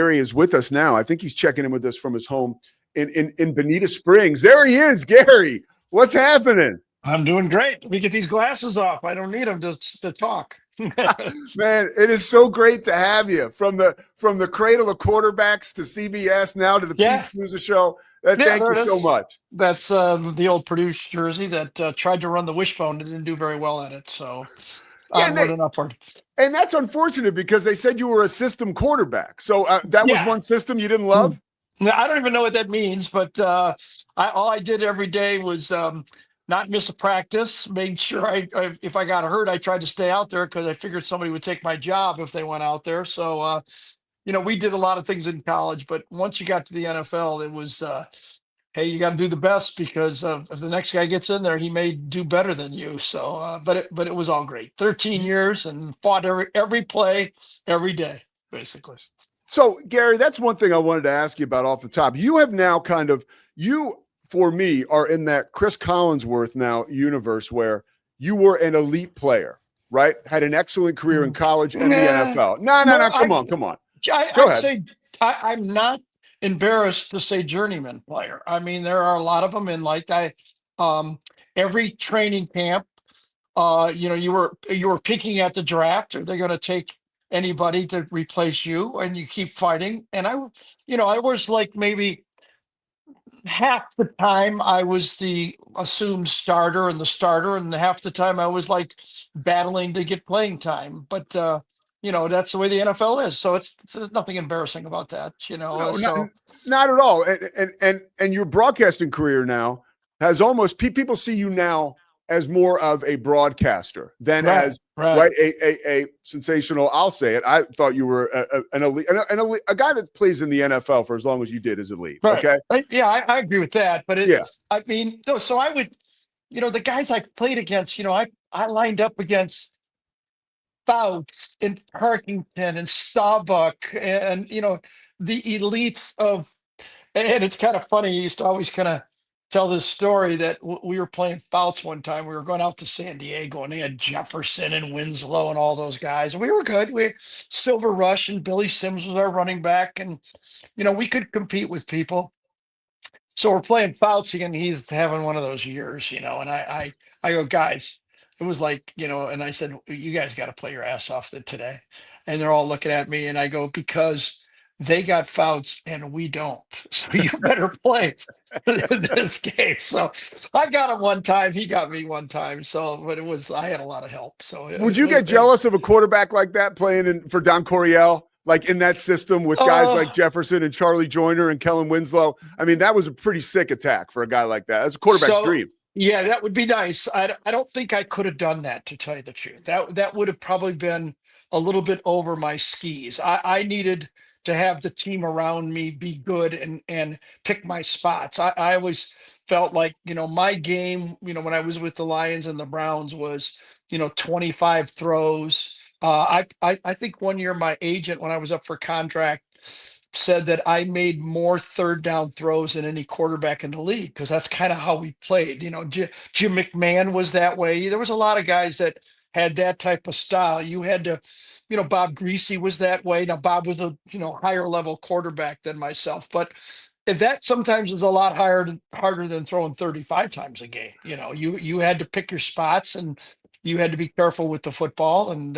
Gary is with us now. I think he's checking in with us from his home in Bonita Springs. There he is, Gary. What's happening? I'm doing great. Let me get these glasses off. I don't need them to talk. Man, it is so great to have you from the cradle of quarterbacks to CBS now to the Yeah, Pete Souza show. yeah, Thank there you it so is. much. That's the old Purdue jersey that tried to run the wishbone and didn't do very well at it. So Yeah, onward and upward. and that's unfortunate because they said you were a system quarterback. So that was Yeah. one system you didn't Mm. love. Now, I don't even know what that means, but all I did every day was not miss a practice. Made sure if I got hurt, I tried to stay out there because I figured somebody would take my job if they went out there. So we did a lot of things in college, but once you got to the NFL, it was, hey, you got to do the best because if the next guy gets in there, he may do better than you. So, but it was all great. 13 years and fought every play, every day, basically. So, Gary, that's one thing I wanted to ask you about off the top. You have now for me, are in that Chris Collinsworth now universe where you were an elite player, right? Had an excellent career in college and the Nah, NFL. No, no, no, no. Come on. Go I'd ahead. say I'm not embarrassed to say journeyman player. I mean, there are a lot of them in um, every training camp. You were picking at the draft. Are they going to take anybody to replace you? And you keep fighting. And I was like maybe half the time I was the assumed starter and the starter, and half the time I was like battling to get playing time. But that's the way the NFL is. So there's nothing embarrassing about that. No, So not at all. And your broadcasting career now has almost people see you now as more of a broadcaster than right, as right. right a sensational. I'll say it. I thought you were an elite, a guy that plays in the NFL for as long as you did is elite. Right. Okay. Yeah, I agree with that. But Yeah. I mean, no, so I would, the guys I played against, I lined up against Fouts and Parkington and Starbuck and, the elites of, and it's kind of funny. He used to always kind of tell this story that we were playing Fouts one time. We were going out to San Diego and they had Jefferson and Winslow and all those guys. We were good. Silver Rush and Billy Sims was our running back. And, we could compete with people. So we're playing Fauci and he's having one of those years, and I go, guys, it was like, and I said, you guys got to play your ass off today. And they're all looking at me and I go, because they got Fouts and we don't. So you better play this game. So I got him one time. He got me one time. So, but I had a lot of help. So Would you get jealous of a quarterback like that playing for Don Coryell? Like in that system with guys like Jefferson and Charlie Joyner and Kellen Winslow. I mean, that was a pretty sick attack for a guy like that. That's a quarterback's dream. Yeah, that would be nice. I don't think I could have done that, to tell you the truth. That would have probably been a little bit over my skis. I needed to have the team around me be good and pick my spots. I always felt like, my game, when I was with the Lions and the Browns was, 25 throws. I think one year my agent, when I was up for contract, said that I made more third down throws than any quarterback in the league because that's kind of how we played. Jim McMahon was that way. There was a lot of guys that had that type of style. You had to, Bob Greasy was that way. Now Bob was a higher level quarterback than myself, but that sometimes is a lot harder than throwing 35 times a game. You had to pick your spots and you had to be careful with the football and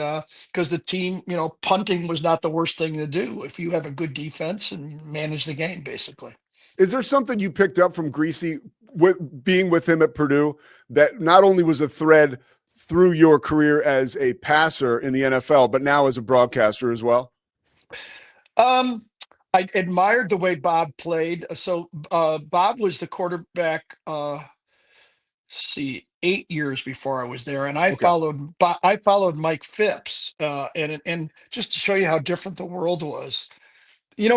because the team, punting was not the worst thing to do if you have a good defense and manage the game, basically. Is there something you picked up from Greasy with being with him at Purdue that not only was a thread through your career as a passer in the NFL, but now as a broadcaster as well? I admired the way Bob played. So Bob was the quarterback. See, 8 years before I was there, and Okay. I followed Mike Phipps, and just to show you how different the world was.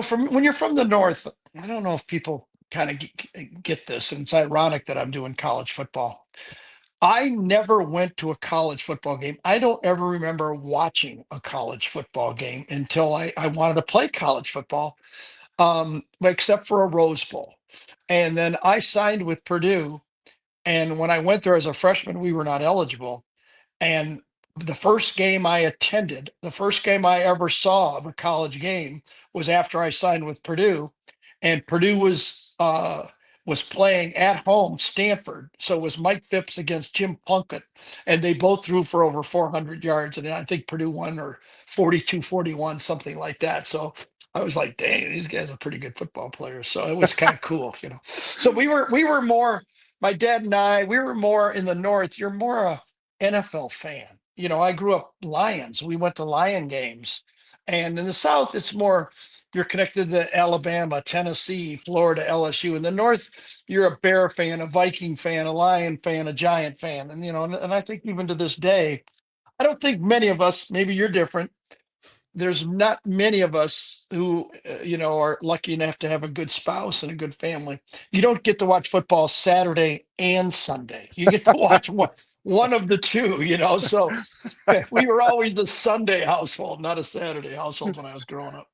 From when you're from the North, I don't know if people kind of get this, and it's ironic that I'm doing college football. I never went to a college football game. I don't ever remember watching a college football game until I wanted to play college football, except for a Rose Bowl. And then I signed with Purdue. And when I went there as a freshman, we were not eligible. And the first game I attended, the first game I ever saw of a college game was after I signed with Purdue, and Purdue was playing at home Stanford. So it was Mike Phipps against Jim Plunkett, and they both threw for over 400 yards, and I think Purdue won or 42-41, something like that. So I was like, dang, these guys are pretty good football players. So it was kind of cool, you know. So we were more, my dad and I, we were more in the North. You're more a NFL fan. You know, I grew up Lions. We went to Lion games. And in the South, it's more you're connected to Alabama, Tennessee, Florida, LSU. In the North, you're a Bear fan, a Viking fan, a Lion fan, a Giant fan. And, you know, and I think even to this day, I don't think many of us, maybe you're different, there's not many of us who you know, are lucky enough to have a good spouse and a good family. You don't get to watch football Saturday and Sunday. You get to watch one of the two, you know. So we were always the Sunday household, not a Saturday household when I was growing up.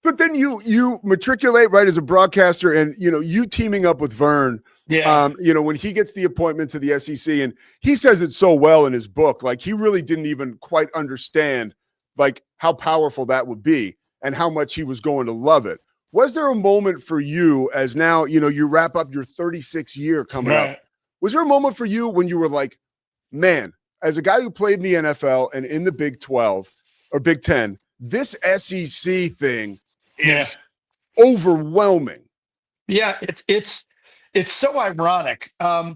But then you matriculate right as a broadcaster, and you teaming up with Vern. Yeah, When he gets the appointment to the SEC, and he says it so well in his book, like he really didn't even quite understand like how powerful that would be and how much he was going to love it. Was there a moment for you as now, you wrap up your 36 year coming up? right. Was there a moment for you when you were like, man, as a guy who played in the NFL and in the Big 12 or Big 10, this SEC thing Yeah, is overwhelming? yeah. It's so ironic. Huh.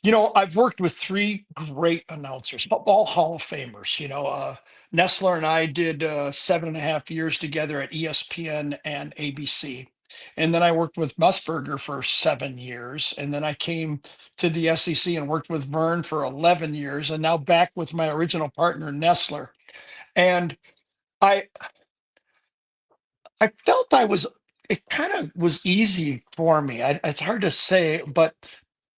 You know, I've worked with three great announcers, all Hall of Famers. You know, Nestler and I did 7.5 years together at ESPN and ABC. And then I worked with Musburger for 7 years. And then I came to the SEC and worked with Vern for 11 years. And now back with my original partner, Nestler. And I, I felt it kind of was easy for me. It's hard to say, but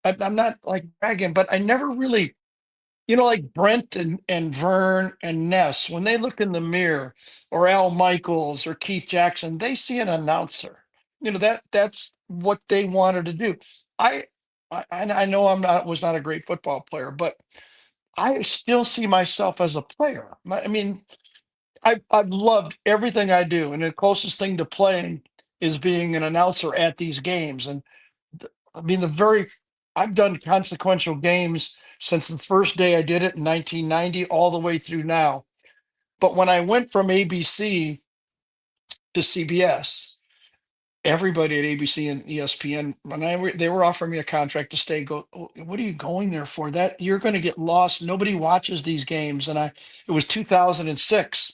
I'm not like bragging, but I never really, you know, like Brent and Vern and Ness, when they look in the mirror, or Al Michaels or Keith Jackson, they see an announcer. You know, that's what they wanted to do. I I know was not a great football player, but I still see myself as a player. I mean, I've loved everything I do, and the closest thing to playing is being an announcer at these games. And I mean, I've done consequential games since the first day I did it in 1990 all the way through now. But when I went from ABC to CBS, everybody at ABC and ESPN, they were offering me a contract to stay, go, "Oh, what are you going there for? That you're going to get lost. Nobody watches these games." And it was 2006.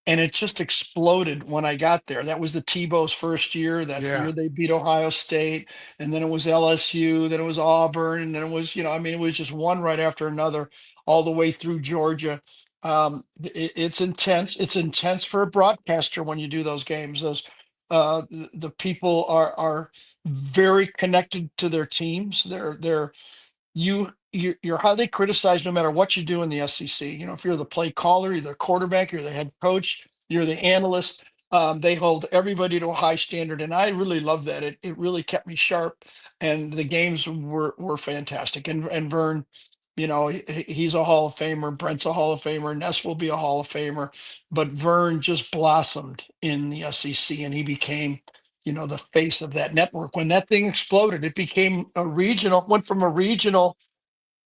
And it just exploded when I got there. That was the Tebow's first year. That's the Yeah. year they beat Ohio State. And then it was LSU. Then it was Auburn. And then it was, you know, I mean, it was just one right after another, all the way through Georgia. It's intense. It's intense for a broadcaster when you do those games. The people are very connected to their teams. You're highly criticized no matter what you do in the SEC. You know, if you're the play caller, you're the quarterback, you're the head coach, you're the analyst. They hold everybody to a high standard, and I really love that. It really kept me sharp, and the games were fantastic. And Vern, you know, he's a Hall of Famer. Brent's a Hall of Famer. Ness will be a Hall of Famer. But Vern just blossomed in the SEC, and he became, you know, the face of that network. When that thing exploded, it became a regional, went from a regional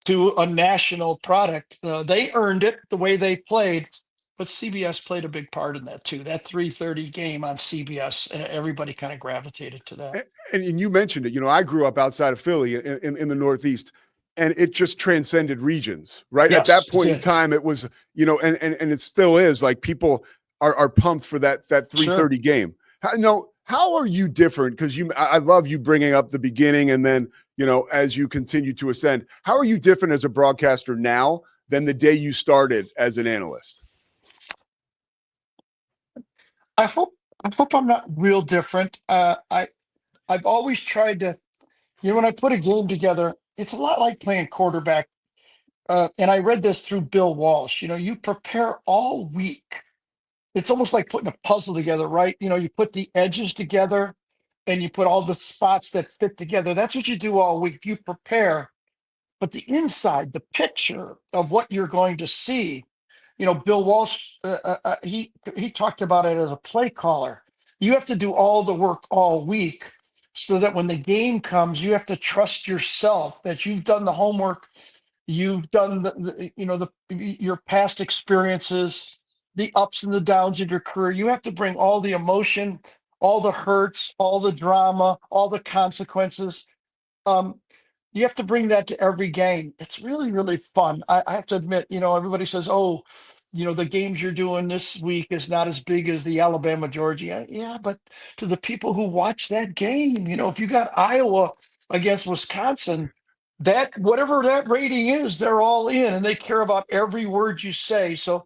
to a national product. They earned it the way they played, but CBS played a big part in that too. That 3:30 game on CBS, everybody kind of gravitated to that. And you mentioned it. I grew up outside of Philly in the Northeast, and it just transcended regions. Right at that Yes, it point in did. time, it was and it still is. Like people are pumped for that Sure. 3:30 game. How are you different? Because I love you bringing up the beginning, and then as you continue to ascend. How are you different as a broadcaster now than the day you started as an analyst? I hope I hope I'm not real different. I've always tried to, you know, when I put a game together, it's a lot like playing quarterback. And I read this through Bill Walsh. You know, you prepare all week. It's almost like putting a puzzle together, right? You know, you put the edges together and you put all the spots that fit together. That's what you do all week. You prepare. but the inside, the picture of what you're going to see, Bill Walsh, he talked about it as a play caller. You have to do all the work all week so that when the game comes, you have to trust yourself that you've done the homework, you've done your past experiences, the ups and the downs of your career. You have to bring all the emotion, all the hurts, all the drama, all the consequences. Um, you have to bring that to every game. It's really, really fun. I have to admit, everybody says, oh, the games you're doing this week is not as big as the Alabama, Georgia. Yeah, but to the people who watch that game, if you got Iowa against Wisconsin, that whatever that rating is, they're all in and they care about every word you say. So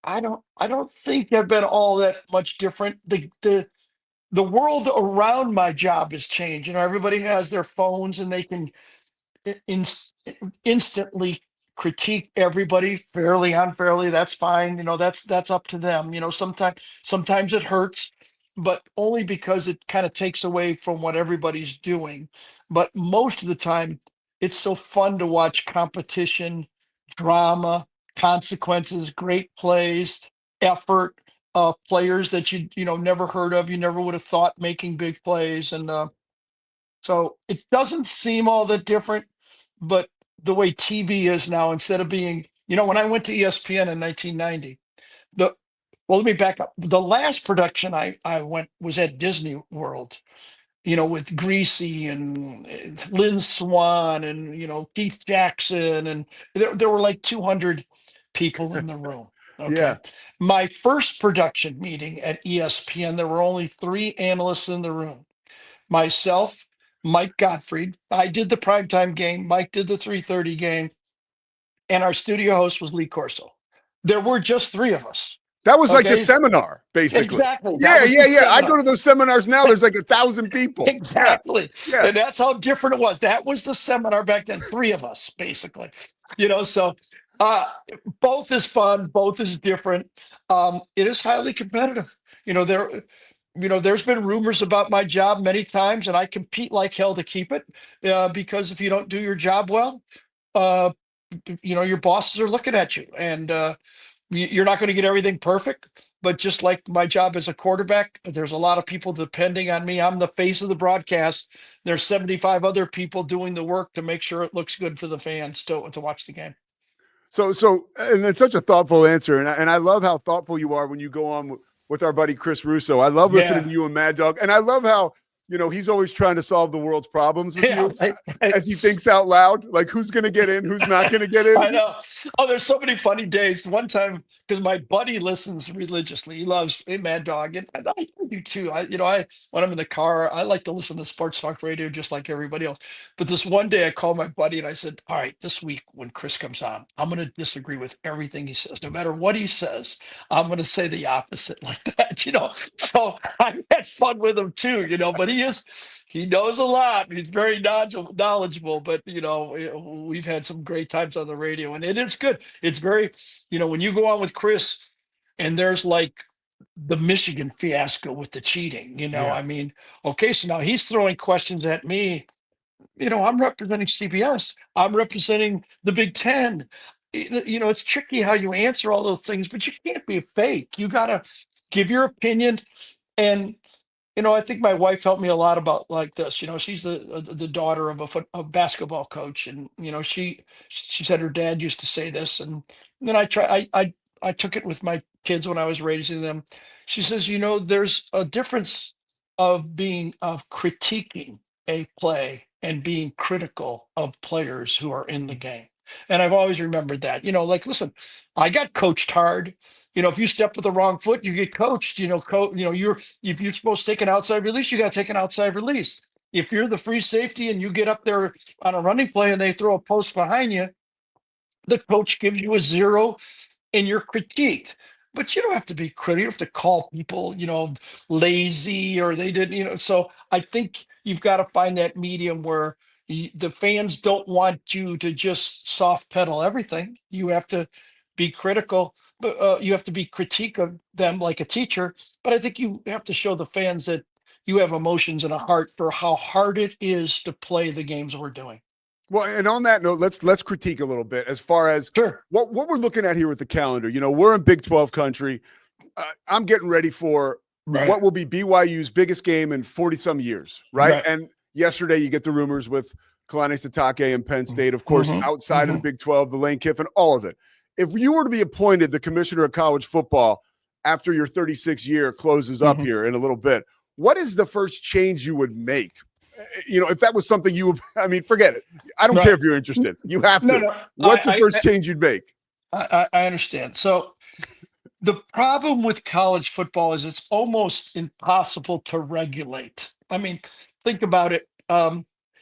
I don't think they've been all that much different. The world around my job has changed. Everybody has their phones and they can in, instantly critique everybody fairly, unfairly. That's fine. That's up to them. Sometimes it hurts, but only because it kind of takes away from what everybody's doing. But most of the time, it's so fun to watch competition, drama, consequences, great plays, effort, players that you never heard of, you never would have thought making big plays, and so it doesn't seem all that different, but the way TV is now, instead of being, when I went to ESPN in 1990, the well, let me back up. The last production I went was at Disney World, with Greasy and Lynn Swan and Keith Jackson, and there were like 200 people in the room. Yeah. Okay, my first production meeting at ESPN, there were only three analysts in the room: myself, Mike Gottfried. I did the primetime game. Mike did the 3:30 game, and our studio host was Lee Corso. There were just three of us. That was like the Okay, seminar, basically. exactly. That Yeah, was yeah, the yeah. I seminar. go to those seminars now. There's like 1,000 people. Yeah, Exactly. yeah. And that's how different it was. That was the seminar back then. Three of us, basically. So uh both is fun, both is different. It is highly competitive. There's been rumors about my job many times, and I compete like hell to keep it. Because if you don't do your job well, uh your bosses are looking at you, and you're not going to get everything perfect, but just like my job as a quarterback, there's a lot of people depending on me. I'm the face of the broadcast. There's 75 other people doing the work to make sure it looks good for the fans to watch the game. And it's such a thoughtful answer. And I love how thoughtful you are when you go on with our buddy Chris Russo. I love listening Yeah. to you and Mad Dog. And I love how, he's always trying to solve the world's problems with Yeah, you as he thinks out loud, like who's going to get in, who's not going to get in. I know. Oh, there's so many funny days. One time, because my buddy listens religiously, he loves Mad Dog, and I do too. When I'm in the car, I like to listen to sports talk radio just like everybody else. But this one day, I called my buddy and I said, "All right, this week when Chris comes on, I'm going to disagree with everything he says. No matter what he says, I'm going to say the opposite like that." So I had fun with him too. But he knows a lot. He's very knowledgeable, but we've had some great times on the radio, and it is good. It's very, when you go on with Chris, and there's like the Michigan fiasco with the cheating. Yeah. I mean, okay, so now he's throwing questions at me. I'm representing CBS. I'm representing the Big Ten. It's tricky how you answer all those things, but you can't be fake. You gotta give your opinion. And I think my wife helped me a lot about like this. She's the daughter of a basketball coach, and she said her dad used to say this, and then I took it with my kids when I was raising them. She says, there's a difference of critiquing a play and being critical of players who are in the game. And I've always remembered that. Like, listen, I got coached hard. If you step with the wrong foot, you get coached. If you're supposed to take an outside release, you got to take an outside release. If you're the free safety and you get up there on a running play and they throw a post behind you, the coach gives you a zero and you're critiqued. But you don't have to be critical. You don't have to call people, lazy or they didn't, So I think you've got to find that medium where the fans don't want you to just soft pedal everything. You have to be critical, but you have to be critique of them like a teacher. But I think you have to show the fans that you have emotions and a heart for how hard it is to play the games we're doing. Well, and on that note, let's critique a little bit as far as Sure. what we're looking at here with the calendar. We're in Big 12 country. I'm getting ready for Right. what will be BYU's biggest game in 40 some years, right? Right. And yesterday you get the rumors with Kalani Sitake and Penn State, of course, outside of the Big 12, the Lane Kiffin, all of it. If you were to be appointed the commissioner of college football after your 36 year closes up here in a little bit, what is the first change you would make? If that was something you would, I mean, forget it. I don't care if you're interested. You have to. No, What's the first change you'd make? I understand. So the problem with college football is it's almost impossible to regulate. I mean, think about it.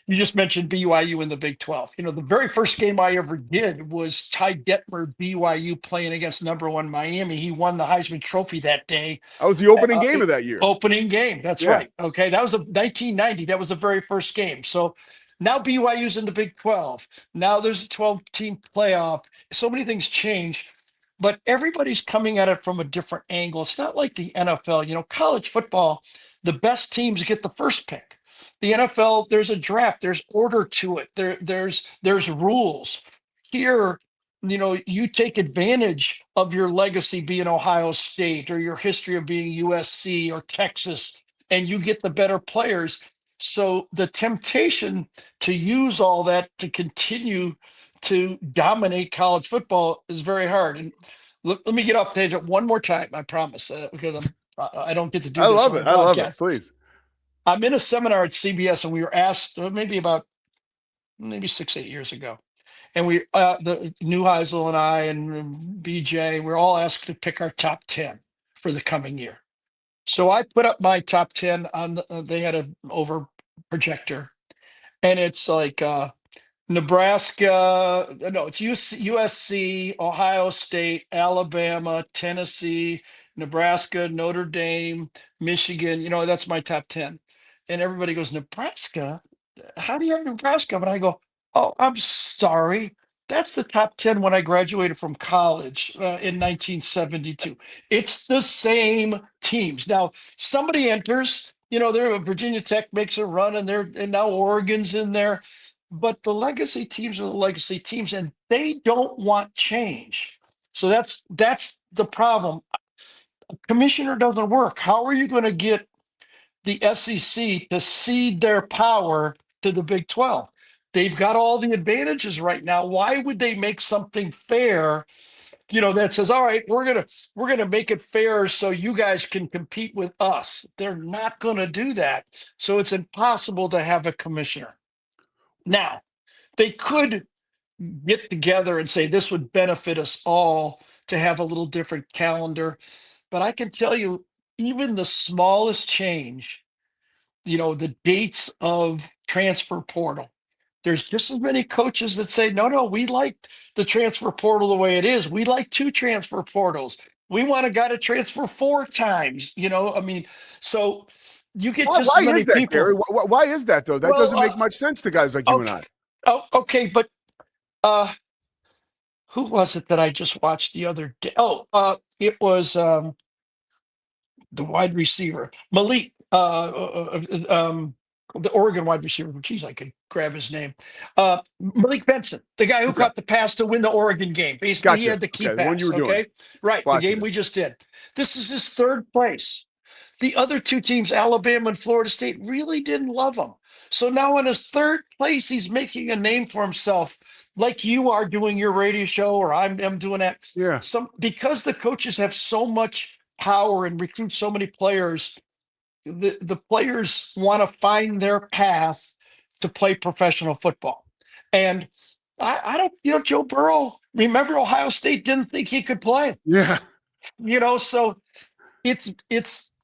You just mentioned BYU in the Big 12. The very first game I ever did was Ty Detmer, BYU playing against number one Miami. He won the Heisman Trophy that day. That was the opening game of that year. Opening game. That's right. Okay. That was 1990. That was the very first game. So now BYU's in the Big 12. Now there's a 12-team playoff. So many things change, but everybody's coming at it from a different angle. It's not like the NFL. College football, the best teams get the first pick. The NFL, there's a draft, there's order to it. There's rules. Here, you take advantage of your legacy being Ohio State or your history of being USC or Texas, and you get the better players. So the temptation to use all that to continue to dominate college football is very hard. And let me get off tangent one more time, I promise, because I don't get to do this. I love it. Please. I'm in a seminar at CBS, and we were asked maybe 6-8 years ago, and the Neuheisel and I and BJ, we're all asked to pick our top 10 for the coming year. So I put up my top 10 on they had an over projector, and it's like Nebraska, no, it's USC, Ohio State, Alabama, Tennessee, Nebraska, Notre Dame, Michigan. That's my top 10. And everybody goes, Nebraska? How do you have Nebraska? But I go, oh, I'm sorry. That's the top 10 when I graduated from college in 1972. It's the same teams. Now, somebody enters, Virginia Tech makes a run, and now Oregon's in there. But the legacy teams are the legacy teams, and they don't want change. So that's the problem. A commissioner doesn't work. How are you going to get the SEC to cede their power to the Big 12? They've got all the advantages right now. Why would they make something fair, that says, all right, we're gonna make it fair so you guys can compete with us? They're not going to do that. So it's impossible to have a commissioner. Now, they could get together and say this would benefit us all to have a little different calendar. But I can tell you, even the smallest change, the dates of transfer portal, there's just as many coaches that say, no, we like the transfer portal the way it is. We like 2 transfer portals. We want a guy to transfer 4 times, so you get just why as many is that, people. Gary? Why is that, though? That doesn't make much sense to guys like you and I. Oh, okay, but who was it that I just watched the other day? It was the wide receiver, Malik, the Oregon wide receiver. Geez, I could grab his name. Malik Benson, the guy who caught the pass to win the Oregon game. Basically, he had the key pass. The one you were doing. Right, the game we just did. This is his 3rd place. The other 2 teams, Alabama and Florida State, really didn't love him. So now in his 3rd place, he's making a name for himself, like you are doing your radio show, or I'm doing that. Yeah. Because the coaches have so much power and recruit so many players, the players want to find their path to play professional football. And I don't, Joe Burrow, remember Ohio State didn't think he could play. Yeah. So it's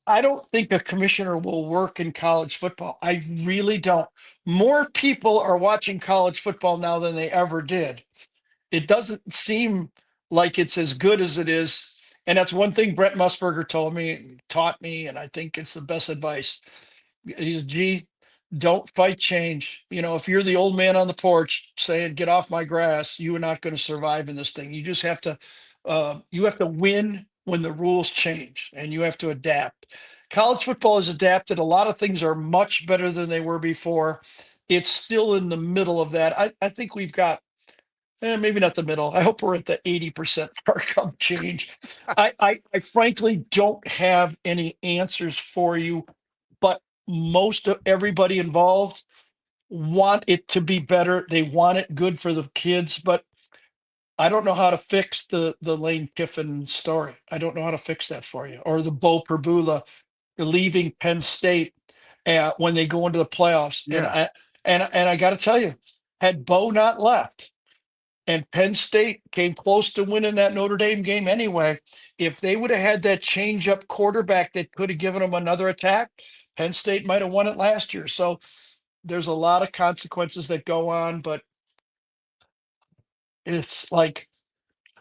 I don't think a commissioner will work in college football. I really don't. More people are watching college football now than they ever did. It doesn't seem like it's as good as it is. And that's one thing Brett Musburger taught me, and I think it's the best advice. Gee, don't fight change. If you're the old man on the porch saying, get off my grass, you are not going to survive in this thing. You just have to win when the rules change, and you have to adapt. College football is adapted. A lot of things are much better than they were before. it's still in the middle of that. I think we've got maybe not the middle. I hope we're at the 80% mark of change. I frankly don't have any answers for you, but most of everybody involved want it to be better. They want it good for the kids, but I don't know how to fix the Lane Kiffin story. I don't know how to fix that for you. Or the Bo Perbula leaving Penn State when they go into the playoffs. Yeah. And I got to tell you, had Bo not left and Penn State came close to winning that Notre Dame game anyway, if they would have had that change up quarterback that could have given them another attack, Penn State might have won it last year. So there's a lot of consequences that go on, but it's like,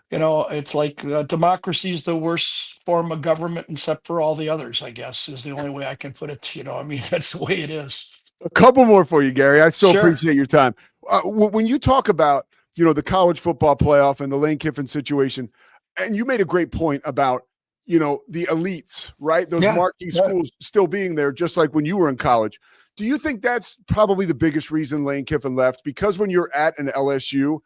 it's like democracy is the worst form of government except for all the others, I guess, is the only way I can put it. I mean, that's the way it is. A couple more for you, Gary. I still Sure. appreciate your time. When you talk about, the college football playoff and the Lane Kiffin situation, and you made a great point about, the elites, right? Those marquee schools still being there, just like when you were in college. Do you think that's probably the biggest reason Lane Kiffin left? Because when you're at an LSU,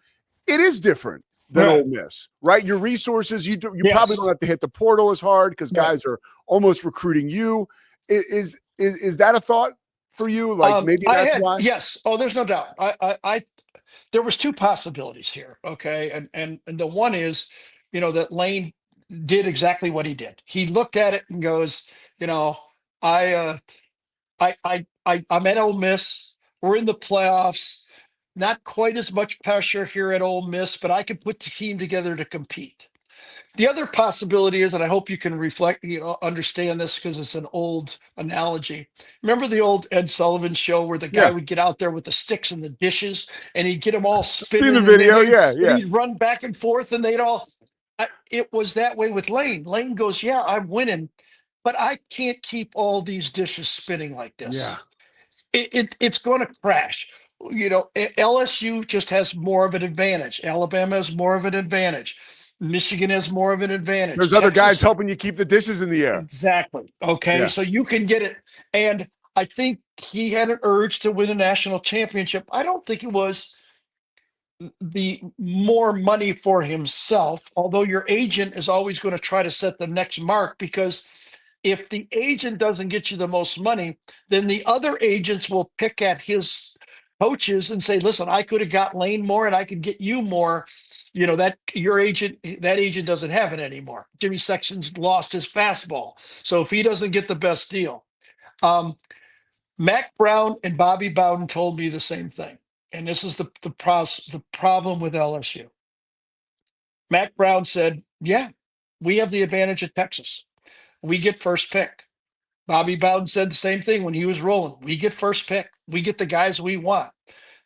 it is different than Ole Miss, right? Your resources, you probably don't have to hit the portal as hard because guys are almost recruiting you. Is that a thought for you? Like maybe that's why? Yes. Oh, there's no doubt. There was two possibilities here. Okay. And the one is, that Lane did exactly what he did. He looked at it and goes, I, I'm at Ole Miss. We're in the playoffs. Not quite as much pressure here at Ole Miss, but I can put the team together to compete. The other possibility is, and I hope you can understand this because it's an old analogy. Remember the old Ed Sullivan show where the guy would get out there with the sticks and the dishes and he'd get them all spinning. Seen the video, and he'd run back and forth and they'd all. It was that way with Lane. Lane goes, yeah, I'm winning, but I can't keep all these dishes spinning like this. Yeah. It's going to crash. LSU just has more of an advantage. Alabama has more of an advantage. Michigan has more of an advantage. There's other guys helping you keep the dishes in the air. Exactly. Okay. Yeah. So you can get it. And I think he had an urge to win a national championship. I don't think it was the more money for himself, although your agent is always going to try to set the next mark, because if the agent doesn't get you the most money, then the other agents will pick at his coaches and say, listen, I could have got Lane more and I could get you more. That agent doesn't have it anymore. Jimmy Sexton's lost his fastball. So if he doesn't get the best deal, Mac Brown and Bobby Bowden told me the same thing. And this is the problem with LSU. Mac Brown said, yeah, we have the advantage at Texas. We get first pick. Bobby Bowden said the same thing when he was rolling. We get first pick. We get the guys we want.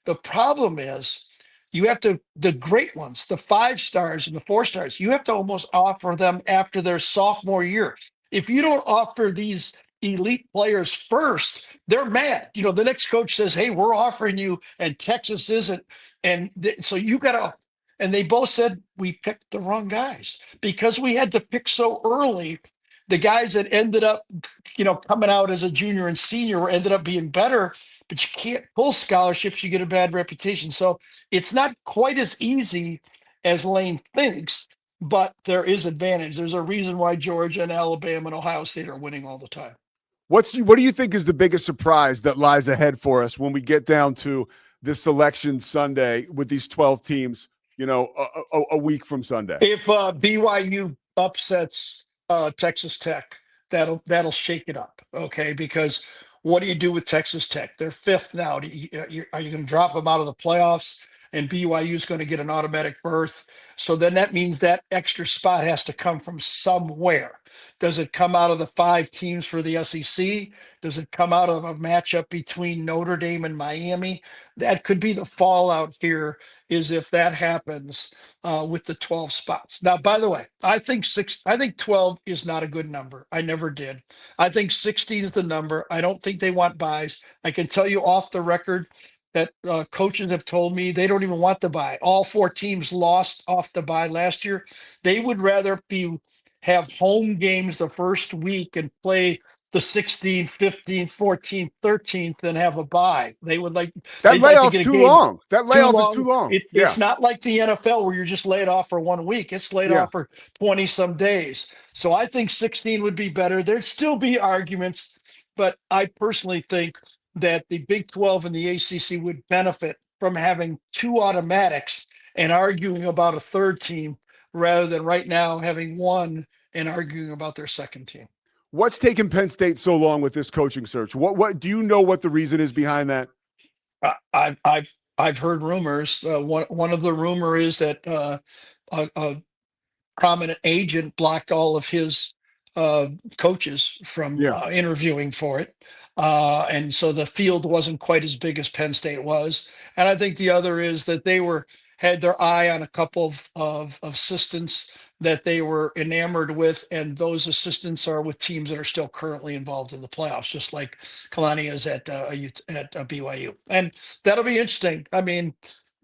The problem is you have to, the great ones, the 5 stars and the 4 stars, you have to almost offer them after their sophomore year. If you don't offer these elite players first, they're mad. The next coach says, hey, we're offering you and Texas isn't. And so you got to, and they both said we picked the wrong guys because we had to pick so early. The guys that ended up, coming out as a junior and senior ended up being better, but you can't pull scholarships. You get a bad reputation. So it's not quite as easy as Lane thinks, but there is advantage. There's a reason why Georgia and Alabama and Ohio State are winning all the time. What do you think is the biggest surprise that lies ahead for us when we get down to this selection Sunday with these 12 teams, a week from Sunday? If BYU upsets Texas Tech, that'll shake it up. Okay. Because what do you do with Texas Tech? They're 5th now. Are you going to drop them out of the playoffs and BYU is going to get an automatic berth? So then that means that extra spot has to come from somewhere. Does it come out of the 5 teams for the SEC? Does it come out of a matchup between Notre Dame and Miami? That could be the fallout here, is if that happens with the 12 spots. Now, by the way, I think 12 is not a good number. I never did. I think 16 is the number. I don't think they want buys. I can tell you off the record that coaches have told me they don't even want the bye. All 4 teams lost off the bye last year. They would rather have home games the first week and play the 16th, 15th, 14th, 13th and have a bye. They'd like to layoff's get a too game long. That too layoff is too long. long. It's Yeah. not like the NFL where you're just laid off for 1 week. It's laid Yeah. off for 20 some days. So I think 16 would be better. There'd still be arguments, but I personally think that the Big 12 and the ACC would benefit from having two automatics and arguing about a third team rather than right now having one and arguing about their second team. What's taken Penn State so long with this coaching search? What do you know what the reason is behind that? I've heard rumors. One of the rumor is that a prominent agent blocked all of his coaches from Yeah. interviewing for it, and so the field wasn't quite as big as Penn State was. And I think the other is that they had their eye on a couple of assistants that they were enamored with, and those assistants are with teams that are still currently involved in the playoffs, just like Kalani is at BYU, and that'll be interesting. I mean,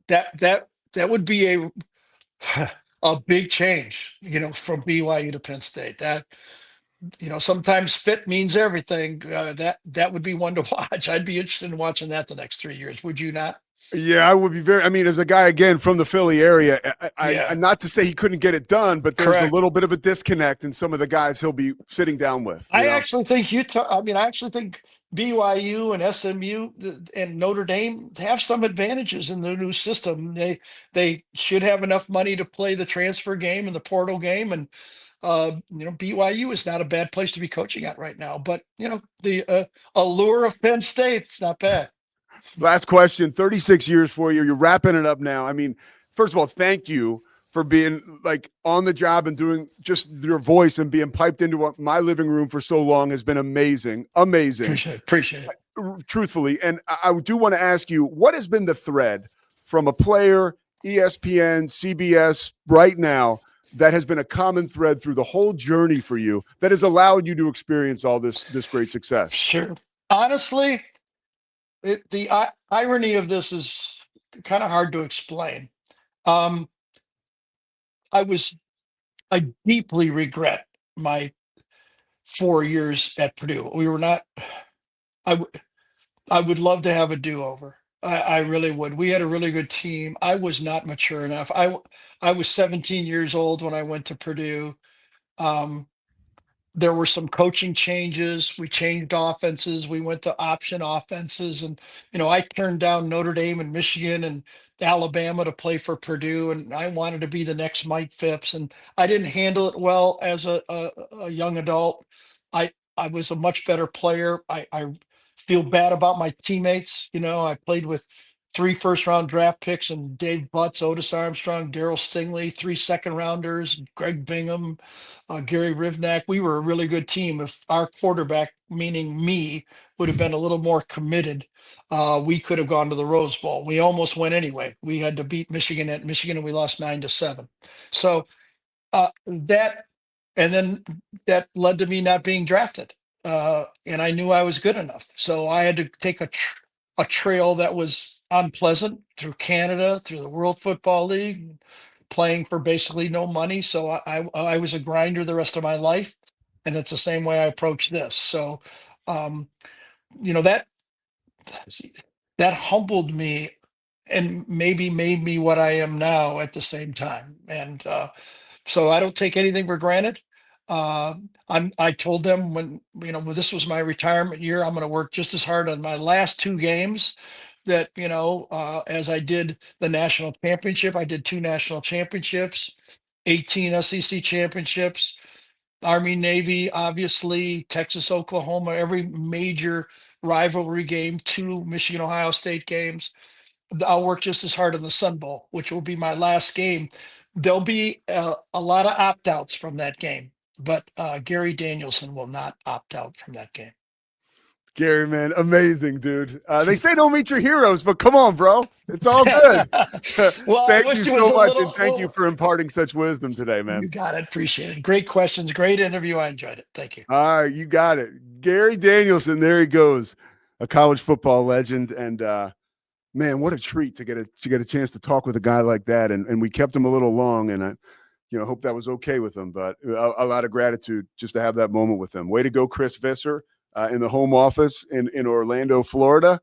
that would be a big change, from BYU to Penn State. That sometimes fit means everything. That would be one to watch. I'd be interested in watching that the next 3 years. Would you not? Yeah, I would be I mean, as a guy, again, from the Philly area, Yeah. not to say he couldn't get it done, but there's Correct. a little bit of a disconnect in some of the guys he'll be sitting down with. I actually think I actually think BYU and SMU and Notre Dame have some advantages in the new system. They should have enough money to play the transfer game and the portal game, and BYU is not a bad place to be coaching at right now. But the allure of Penn State's not bad. Last question, 36 years for you. You're wrapping it up now. I mean, first of all, thank you for being like on the job and doing just your voice and being piped into my living room for so long has been amazing. Amazing. Appreciate it. Truthfully. And I do want to ask you, what has been the thread from a player, ESPN, CBS right now that has been a common thread through the whole journey for you that has allowed you to experience all this great success? Sure. Honestly, the irony of this is kind of hard to explain. Um, I deeply regret my 4 years at Purdue. We were not. I would love to have a do-over. I really would. We had a really good team. I was not mature enough. I was 17 years old when I went to Purdue. Um, there were some coaching changes. We changed offenses. We went to option offenses, and I turned down Notre Dame and Michigan and Alabama to play for Purdue, and I wanted to be the next Mike Phipps, and I didn't handle it well as a young adult. I was a much better player. I feel bad about my teammates. I played with 3 first-round draft picks and Dave Butts, Otis Armstrong, Daryl Stingley, 3 second-rounders, Greg Bingham, Gary Rivnak. We were a really good team. If our quarterback, meaning me, would have been a little more committed, we could have gone to the Rose Bowl. We almost went anyway. We had to beat Michigan at Michigan, and we lost 9-7. So that, and then that led to me not being drafted. And I knew I was good enough. So I had to take a trail that was unpleasant through Canada, through the World Football League, playing for basically no money. So I was a grinder the rest of my life, and it's the same way I approach this. So, um, you know that that humbled me and maybe made me what I am now at the same time. And so I don't take anything for granted. I told them when this was my retirement year, I'm going to work just as hard on my last 2 games that, as I did the national championship. I did 2 national championships, 18 SEC championships, Army, Navy, obviously, Texas, Oklahoma, every major rivalry game, 2 Michigan, Ohio State games. I'll work just as hard in the Sun Bowl, which will be my last game. There'll be a lot of opt outs from that game, but Gary Danielson will not opt out from that game. Gary, man, amazing, dude. They say don't meet your heroes, but come on, bro. It's all good. Well, Thank you so much, and thank you for imparting such wisdom today, man. You got it. Appreciate it. Great questions. Great interview. I enjoyed it. Thank you. All right, you got it. Gary Danielson, there he goes, a college football legend. And man, what a treat to get a chance to talk with a guy like that. And we kept him a little long, and I hope that was okay with him. But a lot of gratitude just to have that moment with him. Way to go, Chris Visser. in the home office in Orlando, Florida.